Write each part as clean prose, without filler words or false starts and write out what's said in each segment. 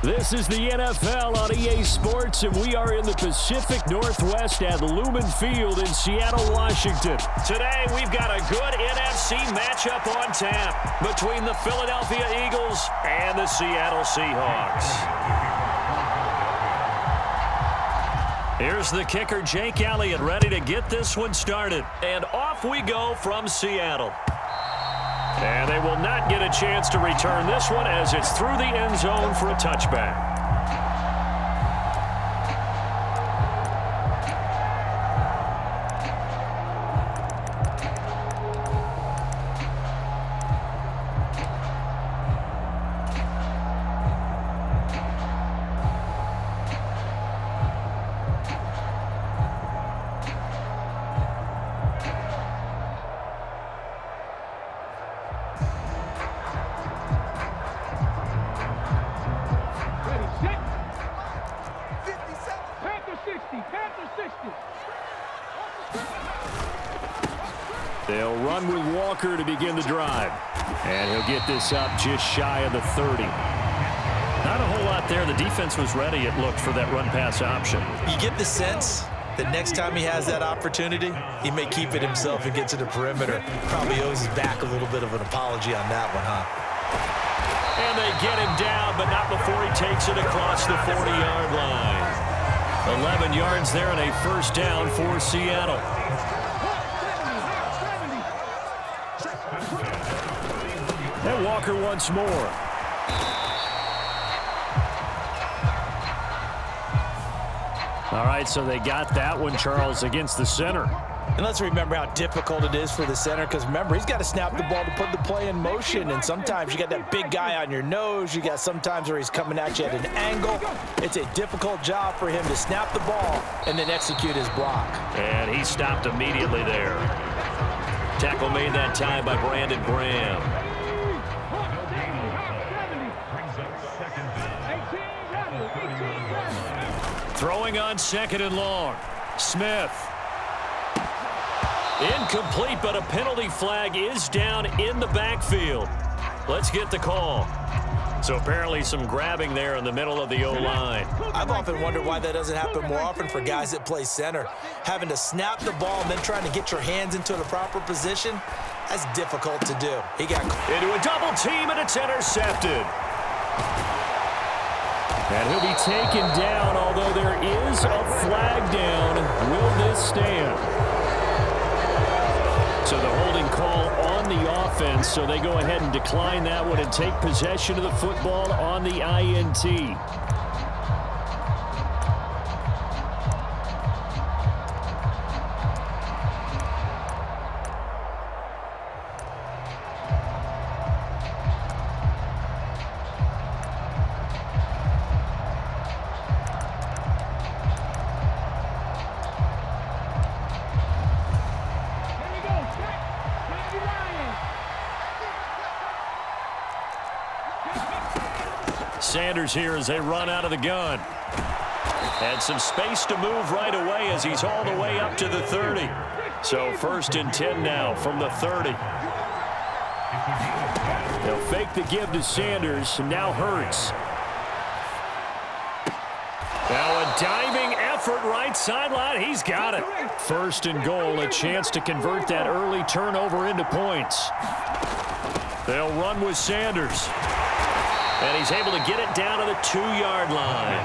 This is the NFL on EA Sports, and we are in the Pacific Northwest at Lumen Field in Seattle, Washington. Today, we've got a good NFC matchup on tap between the Philadelphia Eagles and the Seattle Seahawks. Here's the kicker, Jake Elliott, ready to get this one started. And off we go from Seattle. And they will not get a chance to return this one as it's through the end zone for a touchback. They'll run with Walker to begin the drive. And he'll get this up just shy of the 30. Not a whole lot there. The defense was ready, it looked, for that run-pass option. You get the sense that next time he has that opportunity, he may keep it himself and get to the perimeter. Probably owes his back a little bit of an apology on that one, huh? And they get him down, but not before he takes it across the 40-yard line. 11 yards there and a first down for Seattle. And Walker once more. All right, so they got that one, Charles, against the center. And let's remember how difficult it is for the center, because remember, he's got to snap the ball to put the play in motion, and sometimes you got that big guy on your nose. You got sometimes where he's coming at you at an angle. It's a difficult job for him to snap the ball and then execute his block. And he stopped immediately there. Tackle made that time by Brandon Graham. Throwing on second and long. Smith. Incomplete, but a penalty flag is down in the backfield. Let's get the call. So apparently some grabbing there in the middle of the O-line. I've often wondered why that doesn't happen more often for guys that play center. Having to snap the ball and then trying to get your hands into the proper position, that's difficult to do. He got into a double team, and it's intercepted. And he'll be taken down, although there is a flag down. Will this stand? So the holding call on the offense, so they go ahead and decline that one and take possession of the football on the INT. Sanders here as they run out of the gun. Had some space to move right away as he's all the way up to the 30. So 1st and 10 now from the 30. They'll fake the give to Sanders, and now Hurts. Now a diving effort right sideline. He's got it. 1st and goal, a chance to convert that early turnover into points. They'll run with Sanders. And he's able to get it down to the 2-yard line.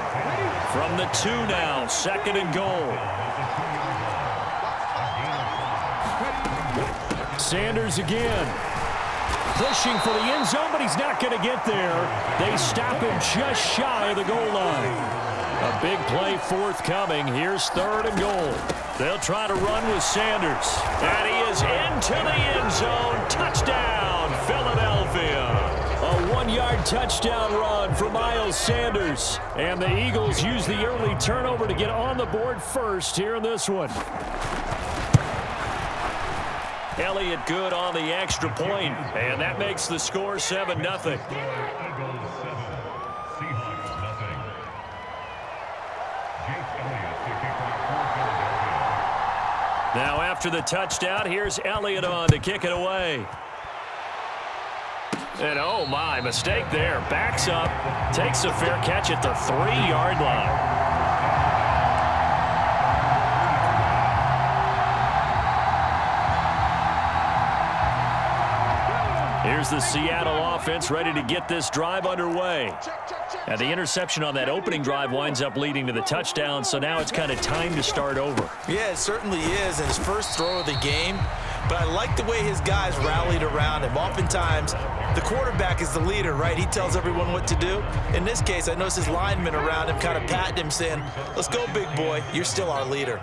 From the 2 now, 2nd and goal. Sanders again. Pushing for the end zone, but he's not going to get there. They stop him just shy of the goal line. A big play forthcoming. Here's 3rd and goal. They'll try to run with Sanders. And he is into the end zone. Touchdown, Philadelphia. A 1-yard touchdown run for Miles Sanders. And the Eagles use the early turnover to get on the board first here in this one. Elliott good on the extra point, and that makes the score 7-0. Now after the touchdown, here's Elliott on to kick it away. And oh my, mistake there. Backs up, takes a fair catch at the 3-yard line. Here's the Seattle offense ready to get this drive underway. Now the interception on that opening drive winds up leading to the touchdown, so now it's kind of time to start over. Yeah, it certainly is, in his first throw of the game. But I like the way his guys rallied around him. Oftentimes, the quarterback is the leader, right? He tells everyone what to do. In this case, I noticed his linemen around him kind of patting him, saying, let's go, big boy. You're still our leader.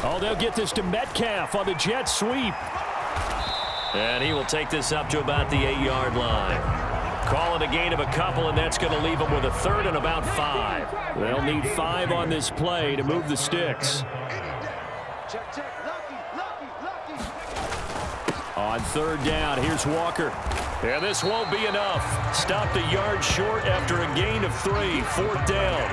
Oh, they'll get this to Metcalf on the jet sweep. And he will take this up to about the 8-yard line. Calling a gain of a couple, and that's going to leave them with a 3rd and about 5. They'll need 5 on this play to move the sticks. On 3rd down, here's Walker. And this won't be enough. Stopped a yard short after a gain of 3. 4th down.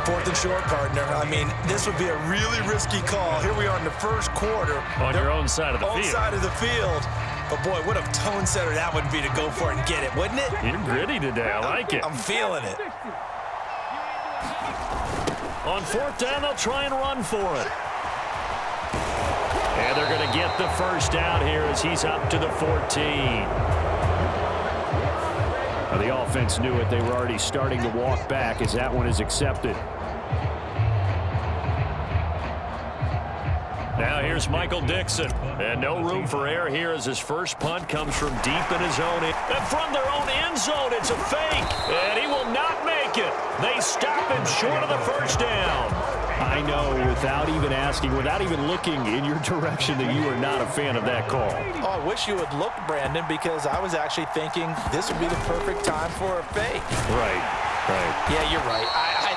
4th and short, partner. I mean, this would be a really risky call. Here we are in the first quarter. On your own side of the field. Own side of the field. But, boy, what a tone setter that would be to go for it and get it, wouldn't it? You're gritty today. I like it. I'm feeling it. On 4th down, they'll try and run for it. And they're going to get the first down here as he's up to the 14. Now, the offense knew it. They were already starting to walk back as that one is accepted. Now here's Michael Dixon. And no room for error here as his first punt comes from deep in his own end. And from their own end zone, it's a fake. And he will not make it. They stop him short of the first down. I know, without even asking, without even looking in your direction, that you are not a fan of that call. Oh, I wish you would look, Brandon, because I was actually thinking this would be the perfect time for a fake. Right. Yeah, you're right.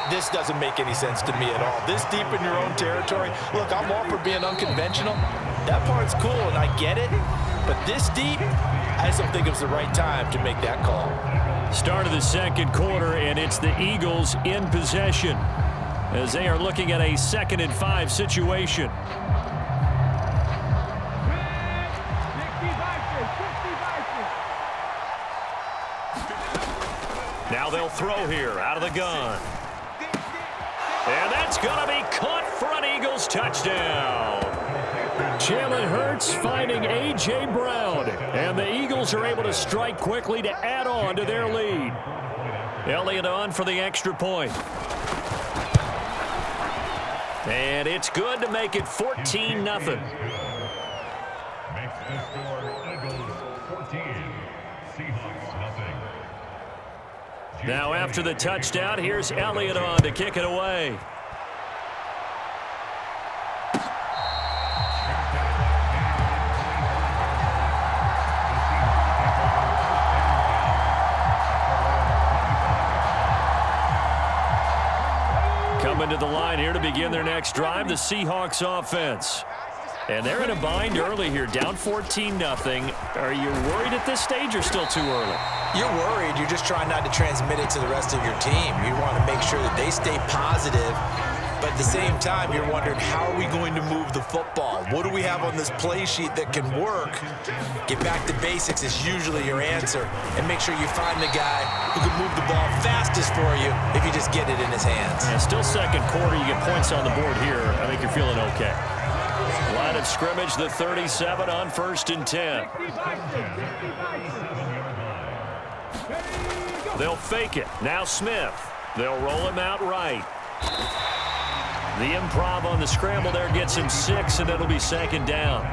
This doesn't make any sense to me at all. This deep in your own territory. Look, I'm all for being unconventional. That part's cool, and I get it. But this deep, I just don't think it was the right time to make that call. Start of the second quarter, and it's the Eagles in possession as they are looking at a 2nd and 5 situation. Now they'll throw here out of the gun. And that's going to be caught for an Eagles touchdown. Jalen Hurts finding A.J. Brown. And the Eagles are able to strike quickly to add on to their lead. Elliott on for the extra point. And it's good to make it 14-0. Now after the touchdown, here's Elliott on to kick it away. Coming to the line here to begin their next drive, the Seahawks offense. And they're in a bind early here, down 14-0. Are you worried at this stage or still too early? You're worried. You're just trying not to transmit it to the rest of your team. You want to make sure that they stay positive. But at the same time, you're wondering, how are we going to move the football? What do we have on this play sheet that can work? Get back to basics is usually your answer. And make sure you find the guy who can move the ball fastest for you if you just get it in his hands. Yeah, still second quarter. You get points on the board here. I think you're feeling okay. Line of scrimmage, the 37 on 1st and 10. They'll fake it. Now Smith. They'll roll him out right. The improv on the scramble there gets him 6, and it'll be 2nd down.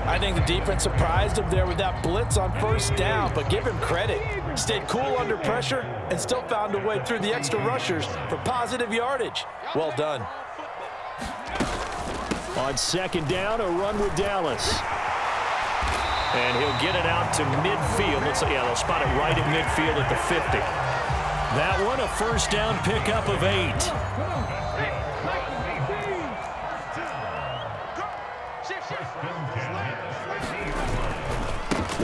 I think the defense surprised him there with that blitz on 1st down, but give him credit. Stayed cool under pressure and still found a way through the extra rushers for positive yardage. Well done. On 2nd down, a run with Dallas. And he'll get it out to midfield. They'll spot it right at midfield at the 50. That one, a 1st down pickup of 8.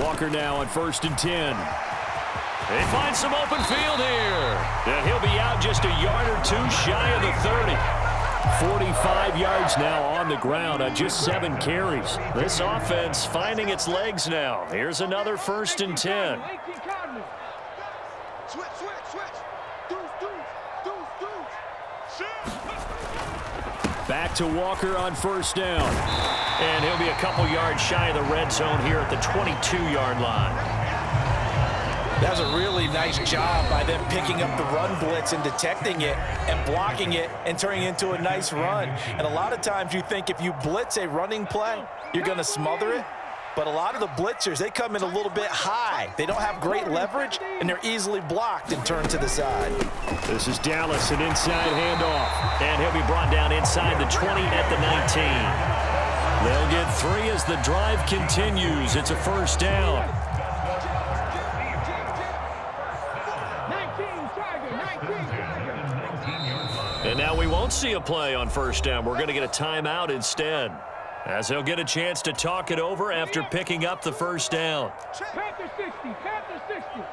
Walker now on 1st and 10. They find some open field here. And he'll be out just a yard or two shy of the 30. 45 yards now on the ground on just 7 carries. This offense finding its legs now. Here's another 1st and 10. Back to Walker on 1st down. And he'll be a couple yards shy of the red zone here at the 22-yard line. That was a really nice job by them picking up the run blitz and detecting it and blocking it and turning it into a nice run. And a lot of times you think if you blitz a running play, you're going to smother it. But a lot of the blitzers, they come in a little bit high. They don't have great leverage, and they're easily blocked and turned to the side. This is Dallas, an inside handoff. And he'll be brought down inside the 20 at the 19. They'll get 3 as the drive continues. It's a 1st down. And now we won't see a play on 1st down. We're going to get a timeout instead, as he'll get a chance to talk it over after picking up the 1st down. Panther 60, Panther 60.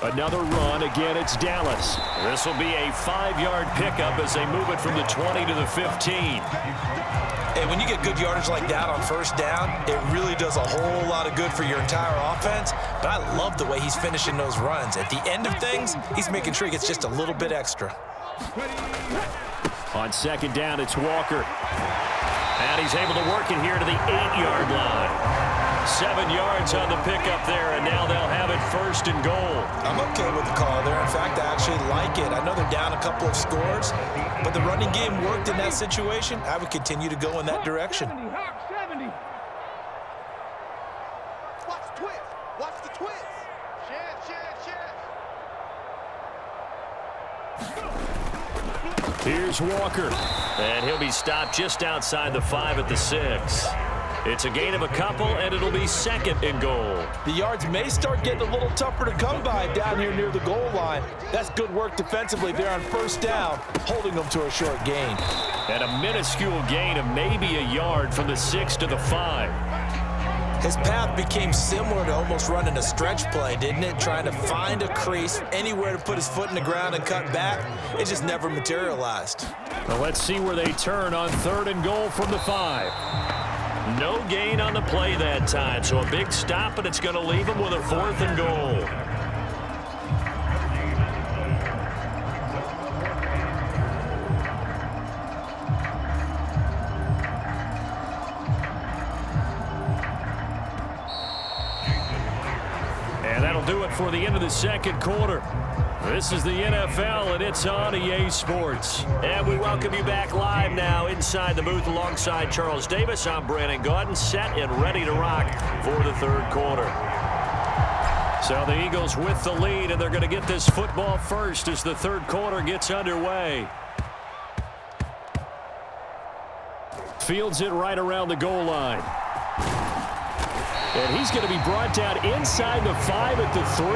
Another run. Again, it's Dallas. This will be a 5-yard pickup as they move it from the 20 to the 15. And when you get good yardage like that on 1st down, it really does a whole lot of good for your entire offense. But I love the way he's finishing those runs. At the end of things, he's making sure he gets just a little bit extra. On 2nd down, it's Walker. And he's able to work it here to the 8-yard line. 7 yards on the pickup there, and now they'll have it 1st and goal. I'm okay with the call there. In fact, I actually like it. I know they're down a couple of scores, but the running game worked in that situation. I would continue to go in that direction. 70, Hawk 70. Watch the twist. Watch the twist. Shit. Here's Walker. And he'll be stopped just outside the 5 at the 6. It's a gain of a couple, and it'll be 2nd and goal. The yards may start getting a little tougher to come by down here near the goal line. That's good work defensively there on 1st down, holding them to a short gain. And a minuscule gain of maybe a yard from the 6 to the 5. His path became similar to almost running a stretch play, didn't it? Trying to find a crease, anywhere to put his foot in the ground and cut back. It just never materialized. Well, let's see where they turn on 3rd and goal from the 5. No gain on the play that time, so a big stop, and it's going to leave him with a 4th and goal. And that'll do it for the end of the 2nd quarter. This is the NFL, and it's on EA Sports. And we welcome you back live now inside the booth alongside Charles Davis. I'm Brandon Gaudin, set and ready to rock for the 3rd quarter. So the Eagles with the lead, and they're going to get this football first as the 3rd quarter gets underway. Fields it right around the goal line. And he's going to be brought down inside the 5 at the 3.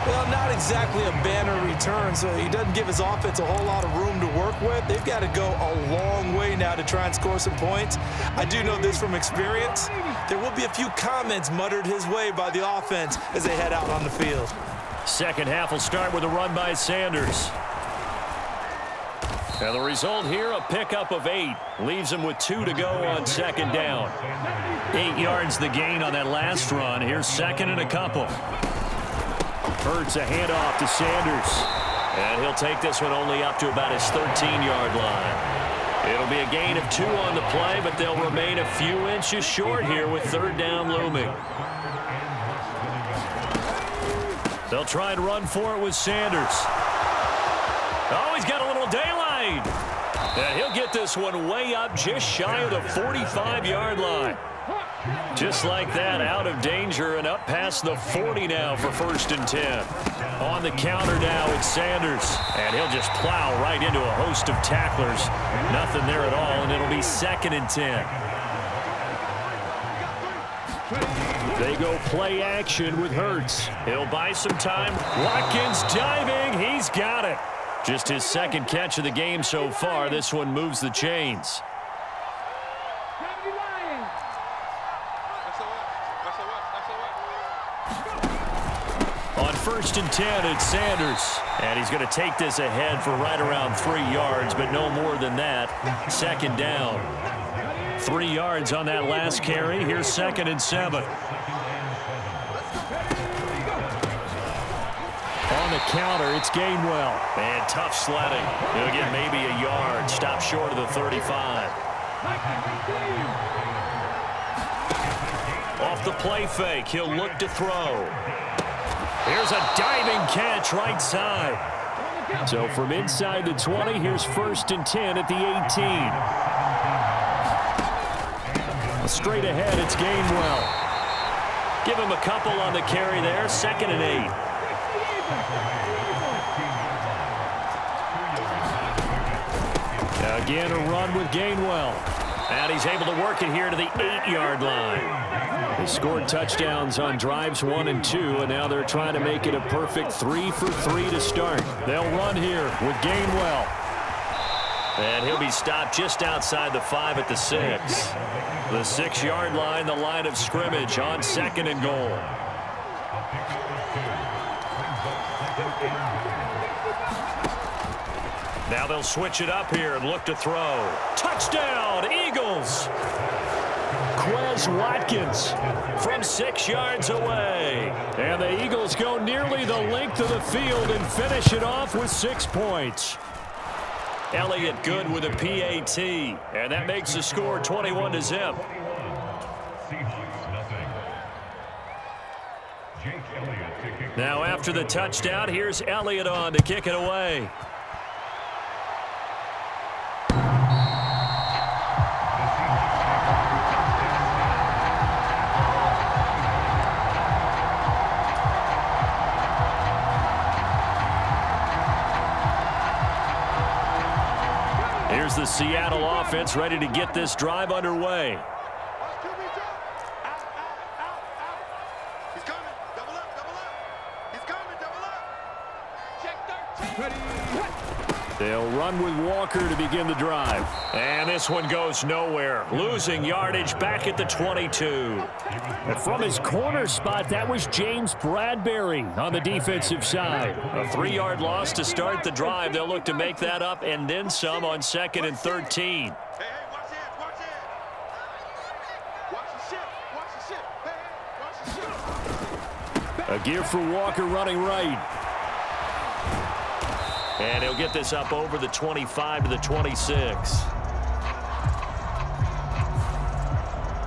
Well, not exactly a banner return, so he doesn't give his offense a whole lot of room to work with. They've got to go a long way now to try and score some points. I do know this from experience. There will be a few comments muttered his way by the offense as they head out on the field. 2nd half will start with a run by Sanders. And the result here, a pickup of 8. Leaves him with 2 to go on 2nd down. 8 yards the gain on that last run. Here's 2nd and a couple. Hurts a handoff to Sanders. And he'll take this one only up to about his 13-yard line. It'll be a gain of 2 on the play, but they'll remain a few inches short here with 3rd down looming. They'll try and run for it with Sanders. Oh, he's got a little daylight. And he'll get this one way up just shy of the 45-yard line. Just like that, out of danger and up past the 40 now for 1st and 10. On the counter now, it's Sanders. And he'll just plow right into a host of tacklers. Nothing there at all, and it'll be 2nd and 10. They go play action with Hurts. He'll buy some time. Watkins diving. He's got it. Just his 2nd catch of the game so far. This one moves the chains. On 1st and 10, it's Sanders. And he's going to take this ahead for right around 3 yards, but no more than that. 2nd down. 3 yards on that last carry. Here's 2nd and 7. On the counter, it's Gainwell. And tough sledding. He'll get maybe a yard. Stop short of the 35. Off the play fake, he'll look to throw. Here's a diving catch right side. So from inside the 20, here's 1st and 10 at the 18. Straight ahead, it's Gainwell. Give him a couple on the carry there. 2nd and 8. Again, a run with Gainwell. And he's able to work it here to the 8-yard line. They scored touchdowns on drives 1 and 2, and now they're trying to make it a perfect 3 for 3 to start. They'll run here with Gainwell. And he'll be stopped just outside the 5 at the 6. The 6-yard line, the line of scrimmage on 2nd and goal. Now they'll switch it up here and look to throw. Touchdown, Eagles! Quez Watkins from 6 yards away. And the Eagles go nearly the length of the field and finish it off with 6 points. Elliott good with a PAT, and that makes the score 21-0. Now after the touchdown, here's Elliott on to kick it away. Here's the Seattle offense ready to get this drive underway. He's coming. Double up, double up. He's coming, double up. Check 13. They'll run with Walker to begin the drive. And this one goes nowhere. Losing yardage back at the 22. And from his corner spot, that was James Bradbury on the defensive side. A 3-yard loss to start the drive. They'll look to make that up and then some on 2nd and 13. Hey, watch it, watch it. Watch the ship, watch the ship. Hey, watch the ship. A gear for Walker running right. And he'll get this up over the 25 to the 26.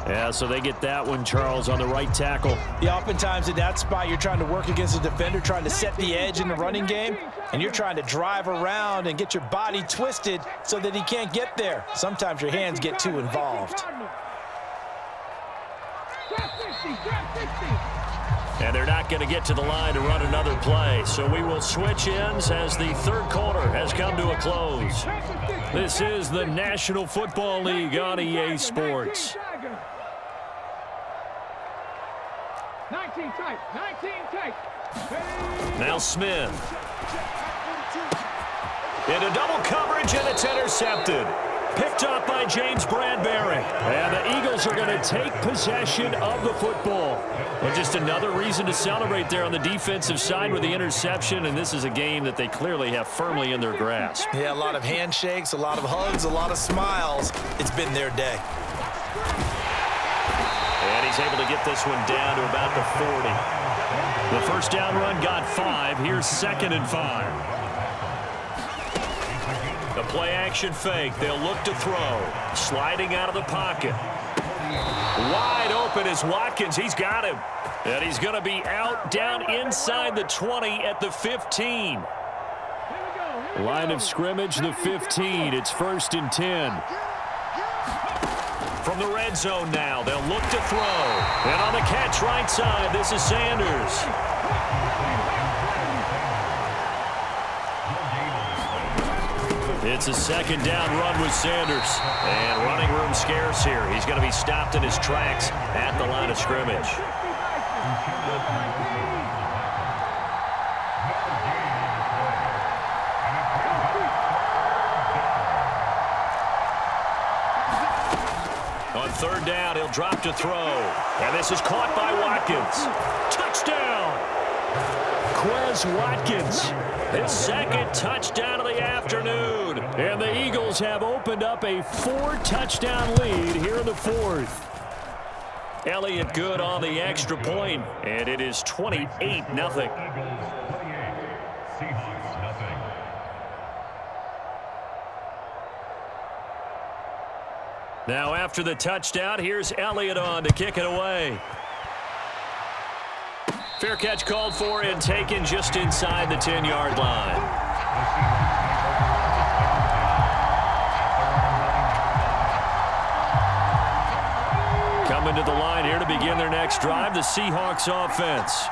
Yeah, so they get that one, Charles, on the right tackle. Yeah, oftentimes in that spot, you're trying to work against a defender, trying to set the edge in the running game, and you're trying to drive around and get your body twisted so that he can't get there. Sometimes your hands get too involved. And they're not going to get to the line to run another play. So we will switch ends as the 3rd quarter has come to a close. This is the National Football League on EA Sports. 19 tight, 19 tight. Now Smith. Into double coverage, and it's intercepted. Picked up by James Bradbury. And the Eagles are going to take possession of the football. And just another reason to celebrate there on the defensive side with the interception. And this is a game that they clearly have firmly in their grasp. Yeah, a lot of handshakes, a lot of hugs, a lot of smiles. It's been their day. And he's able to get this one down to about the 40. The first down run got 5. Here's 2nd and 5. The play action fake. They'll look to throw. Sliding out of the pocket. Wide open is Watkins. He's got him. And he's going to be out down inside the 20 at the 15. Line of scrimmage, the 15. It's 1st and 10. From the red zone now, they'll look to throw. And on the catch right side, this is Sanders. It's a 2nd down run with Sanders. And running room scarce here. He's going to be stopped in his tracks at the line of scrimmage. On 3rd down, he'll drop to throw. And this is caught by Watkins. Touchdown! Watkins. His second touchdown of the afternoon. And the Eagles have opened up a 4-touchdown lead here in the fourth. Elliott good on the extra point, and it is 28-0. Now after the touchdown, here's Elliott on to kick it away. Fair catch called for and taken just inside the 10-yard line. Coming to the line here to begin their next drive, the Seahawks offense.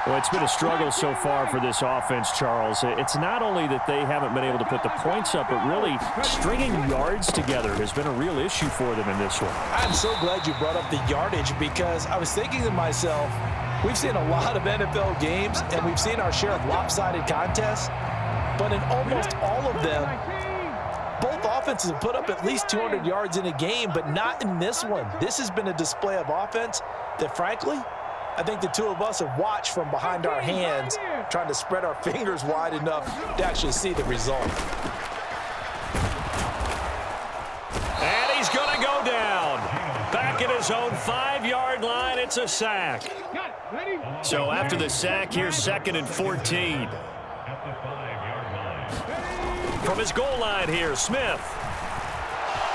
Well, it's been a struggle so far for this offense, Charles. It's not only that they haven't been able to put the points up, but really stringing yards together has been a real issue for them in this one. I'm so glad you brought up the yardage because I was thinking to myself, we've seen a lot of NFL games and we've seen our share of lopsided contests, but in almost all of them, both offenses have put up at least 200 yards in a game, but not in this one. This has been a display of offense that, frankly, I think the two of us have watched from behind our hands, trying to spread our fingers wide enough to actually see the result. And he's going to go down. Back at his own 5-yard line, it's a sack. So after the sack, here's 2nd and 14. From his goal line here, Smith.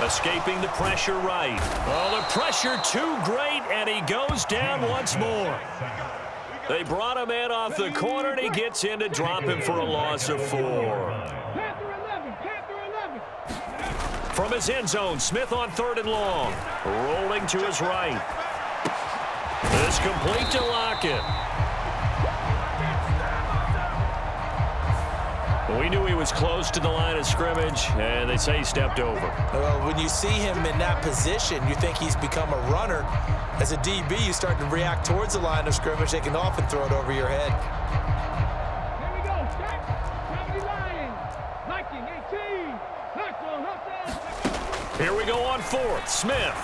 Escaping the pressure right. Oh, the pressure too great, and he goes down once more. They brought him in off the corner, and he gets in to drop him for a loss of 4. From his end zone, Smith on 3rd and long. Rolling to his right. This complete to Lockett. We knew he was close to the line of scrimmage, and they say he stepped over. Well, when you see him in that position, you think he's become a runner. As a DB, you start to react towards the line of scrimmage. They can often throw it over your head. Here we go. Traveling Lions. Viking 18. Hudson. Here we go on 4th. Smith.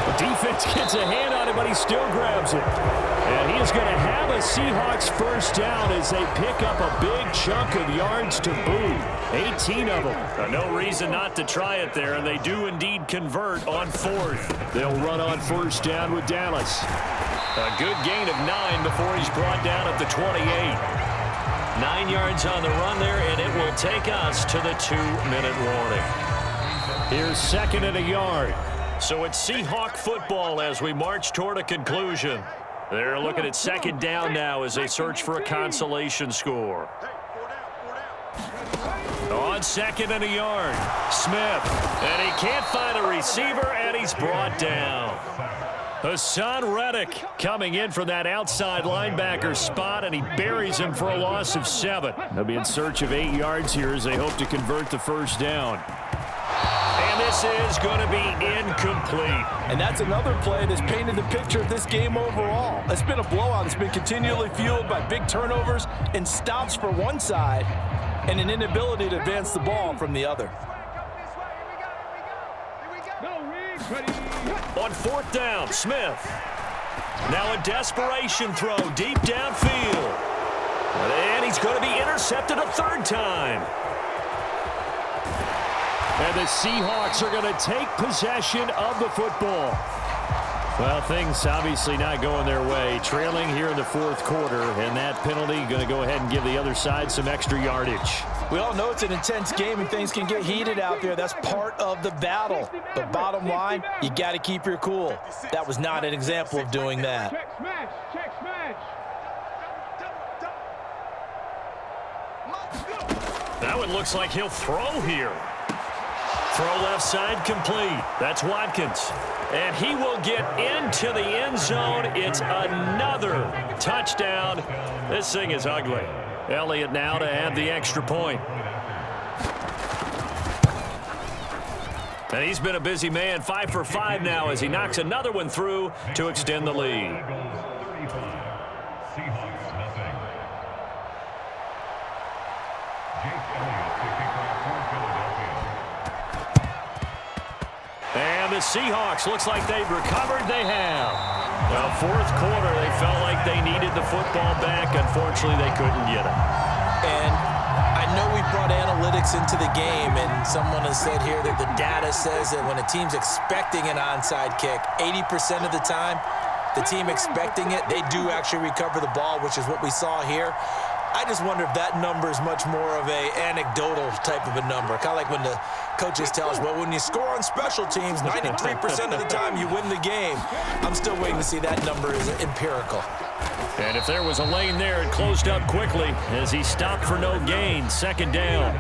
The defense gets a hand on it, but he still grabs it. And he is going to have a Seahawks first down as they pick up a big chunk of yards to boot. 18 of them. No reason not to try it there, and they do indeed convert on 4th. They'll run on first down with Dallas. A good gain of 9 before he's brought down at the 28. 9 yards on the run there, and it will take us to the 2-minute warning. Here's 2nd and a yard. So it's Seahawk football as we march toward a conclusion. They're looking at 2nd down now as they search for a consolation score. On 2nd and a yard, Smith. And he can't find a receiver, and he's brought down. Hassan Reddick coming in from that outside linebacker spot, and he buries him for a loss of 7. They'll be in search of 8 yards here as they hope to convert the first down. And this is going to be incomplete. And that's another play that's painted the picture of this game overall. It's been a blowout. It's been continually fueled by big turnovers and stops for one side and an inability to advance the ball from the other. On 4th down, Smith. Now a desperation throw deep downfield. And he's going to be intercepted a 3rd time. And the Seahawks are going to take possession of the football. Well, things obviously not going their way. Trailing here in the 4th quarter, and that penalty going to go ahead and give the other side some extra yardage. We all know it's an intense game and things can get heated out there. That's part of the battle. But bottom line, you got to keep your cool. That was not an example of doing that. Check smash. Check smash. That one looks like he'll throw here. Throw left side complete. That's Watkins. And he will get into the end zone. It's another touchdown. This thing is ugly. Elliott now to add the extra point. And he's been a busy man. 5 for 5 now as he knocks another one through to extend the lead. And the Seahawks, looks like they've recovered. They have. The fourth quarter, they felt like they needed the football back. Unfortunately, they couldn't get it. And I know we brought analytics into the game, and someone has said here that the data says that when a team's expecting an onside kick, 80% of the time, the team expecting it, they do actually recover the ball, which is what we saw here. I just wonder if that number is much more of a anecdotal type of a number. Kind of like when the coaches tell us, well, when you score on special teams, 93% of the time you win the game. I'm still waiting to see that number is empirical. And if there was a lane there, it closed up quickly as he stopped for no gain, second down.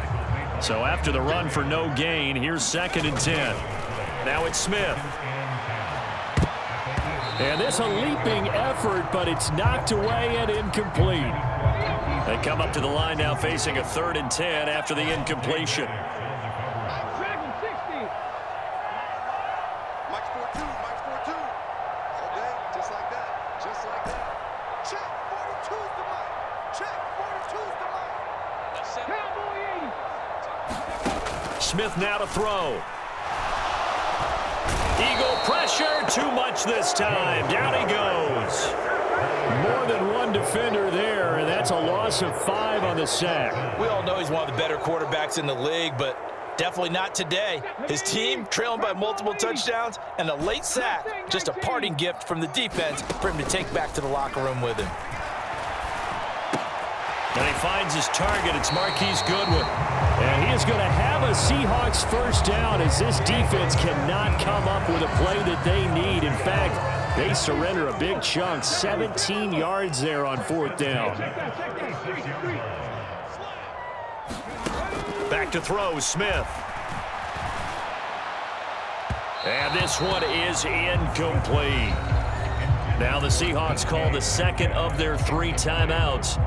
So after the run for no gain, here's 2nd and 10. Now it's Smith. And this a leaping effort, but it's knocked away and incomplete. They come up to the line now facing a 3rd and 10 after the incompletion. Track him, 60. Mike 4-2, Mike 4-2. All day, just like that, just like that. Check, 42's the Mike. Check, 42's the Mike. Cowboy 80. Smith now to throw. Eagle pressure, too much this time. Down he goes. More than one defender there, and that's a loss of 5 on the sack. We all know he's one of the better quarterbacks in the league, but definitely not today. His team trailing by multiple touchdowns, and a late sack, just a parting gift from the defense for him to take back to the locker room with him. And he finds his target. It's Marquise Goodwin. And he is going to have a Seahawks first down as this defense cannot come up with a play that they need. In fact, they surrender a big chunk, 17 yards there on 4th down. Back to throw, Smith. And this one is incomplete. Now the Seahawks call the 2nd of their 3 timeouts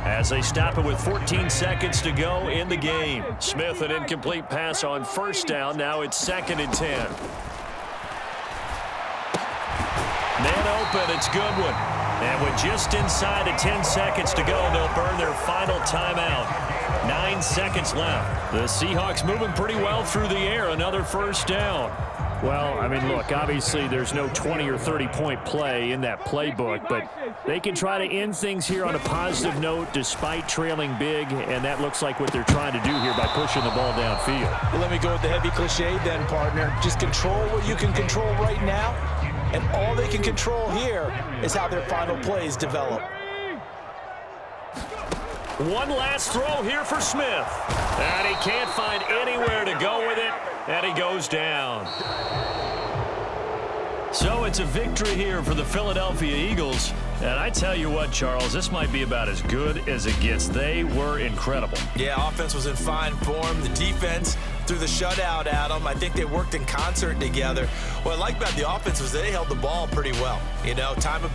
as they stop it with 14 seconds to go in the game. Smith, an incomplete pass on 1st down. Now it's 2nd and 10. Man open, it's Goodwin. And with just inside of 10 seconds to go, they'll burn their final timeout. 9 seconds left. The Seahawks moving pretty well through the air. Another first down. Well, I mean, look, obviously there's no 20 or 30-point play in that playbook, but they can try to end things here on a positive note despite trailing big, and that looks like what they're trying to do here by pushing the ball downfield. Well, let me go with the heavy cliche then, partner. Just control what you can control right now, and all they can control here is how their final plays develop. One last throw here for Smith. And he can't find anywhere to go with it, and he goes down. So it's a victory here for the Philadelphia Eagles. And I tell you what, Charles, this might be about as good as it gets. They were incredible. Yeah, offense was in fine form. The defense threw the shutout at them. I think they worked in concert together. What I like about the offense was they held the ball pretty well. You know, time of